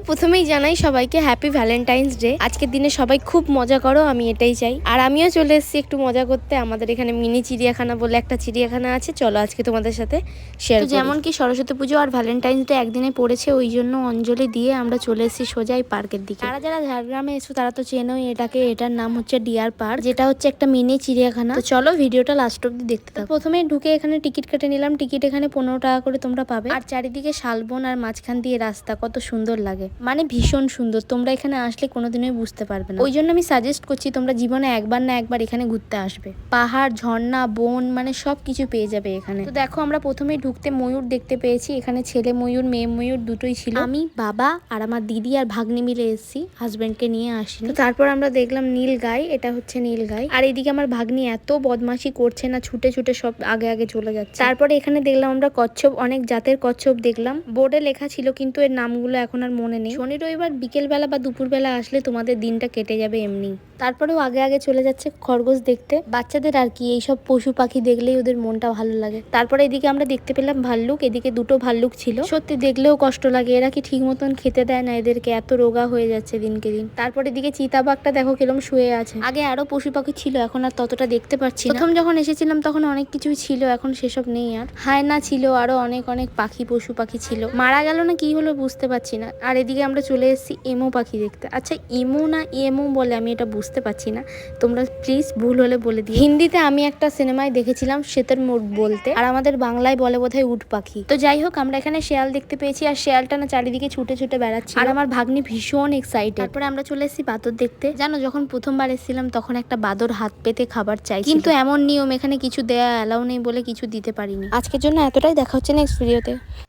প্রথমেই জানাই সবাইকে হ্যাপি ভ্যালেন্টাইন্স ডে। আজকের দিনে সবাই খুব মজা করো, আমি এটাই চাই। আর আমিও চলে এসেছি একটু মজা করতে। আমাদের এখানে মিনি চিড়িয়াখানা বলে একটা চিড়িয়াখানা আছে, চলো আজকে তোমাদের সাথে শেয়ার করি। যেমন কি সরস্বতী পুজো আর ভ্যালেন্টাইন্স ডে একদিনে পড়েছে, ওই জন্য অঞ্জলি দিয়ে আমরা চলে এসেছি সোজা এই পার্কের দিকে। যারা যারা ঝাড়গ্রামে এসো তারা তো চেনোই এটাকে। এটার নাম হচ্ছে ডিয়ার পার্ক, যেটা হচ্ছে একটা মিনি চিড়িয়াখানা। তো চলো ভিডিওটা লাস্ট অব্দি দেখতে থাকো। প্রথমে ঢুকে এখানে টিকিট কেটে নিলাম। টিকিট এখানে 15 টাকা করে তোমরা পাবে। আর চারিদিকে শালবন আর মাঝখান দিয়ে রাস্তা, কত সুন্দর লাগে, মানে ভীষণ সুন্দর। তোমরা এখানে আসলে কোনোদিনই বুঝতে পারবে না। ওই জন্য আমি সাজেস্ট করছি তোমরা জীবনে একবার না একবার এখানে ঘুরতে আসবে। পাহাড়, ঝর্ণা, বন, মানে সব কিছু পেয়ে যাবে এখানে। তো দেখো আমরা প্রথমেই ঢুকতে ময়ূর দেখতে পেয়েছি। এখানে ছেলে ময়ূর মেয়ে ময়ূর দুটোই ছিল। আমি, বাবা আর আমার দিদি আর ভাগ্নি মিলে এসেছি, হাজবেন্ডকে নিয়ে আসিনি। তো তারপর আমরা দেখলাম নীল গাই, এটা হচ্ছে নীল গাই। আর এদিকে আমার ভাগ্নি এত বদমাশি করছে না, ছুটে ছুটে সব আগে আগে চলে যাচ্ছে। তারপরে এখানে দেখলাম আমরা কচ্ছপ, অনেক জাতের কচ্ছপ দেখলাম। বোর্ডে লেখা ছিল কিন্তু এর নামগুলো এখন আর মনে নেই। শনি রবিবার বিকেল বেলা বা দুপুর বেলা আসলে তোমাদের দিনটা কেটে যাবে এমনি। তারপরেও আগে আগে চলে যাচ্ছে খরগোশ দেখতে। বাচ্চাদের আর কি এইসব পশু পাখি দেখলেই ওদের মনটা ভালো লাগে। তারপরে এদিকে আমরা দেখতে পেলাম ভাল্লুক। এদিকে দুটো ভাল্লুক ছিল, সত্যি দেখলেও কষ্ট লাগে। এরা কি ঠিক মতন খেতে দেয় না এদেরকে, এত রোগা হয়ে যাচ্ছে দিনকে দিন। তারপরে এদিকে চিতাবাঘটা দেখো কিরম শুয়ে আছে। আগে আরো পশু পাখি ছিল, এখন আর ততটা দেখতে পাচ্ছি না। প্রথম যখন এসেছিলাম তখন অনেক কিছুই ছিল, এখন সেসব নেই আর। হায়না ছিল, আরো অনেক অনেক পাখি পশু পাখি ছিল। মারা গেল না কি হলো বুঝতে পারছি না। আর এদিকে আমরা চলে এসেছি এমো পাখি দেখতে। আচ্ছা ইমো না এমো বলে আমি এটা বুঝতে পারছি না, তোমরা প্লিজ ভুল হলে বলে দিই। হিন্দিতে আমি একটা সিনেমায় দেখেছিলাম শ্বেতের মুখ বলতে, আর আমাদের বাংলায় বলে বোধহয় উট পাখি। তো যাই হোক আমরা এখানে শেয়াল দেখতে পেয়েছি, আর শেয়ালটা না চারিদিকে ছুটে ছুটে বেড়াচ্ছে, আর আমার ভাগ্নি ভীষণ এক্সাইটেড। তারপরে আমরা চলে এসেছি বাদর দেখতে। জানো যখন প্রথমবার এসেছিলাম তখন একটা বাদর হাত পেতে খাবার চাই, কিন্তু এমন নিয়ম এখানে কিছু দেয়া অ্যালাউ নেই বলে কিছু দিতে পারিনি। আজকের জন্য এতটাই, দেখা হচ্ছে নেক্সট ভিডিওতে।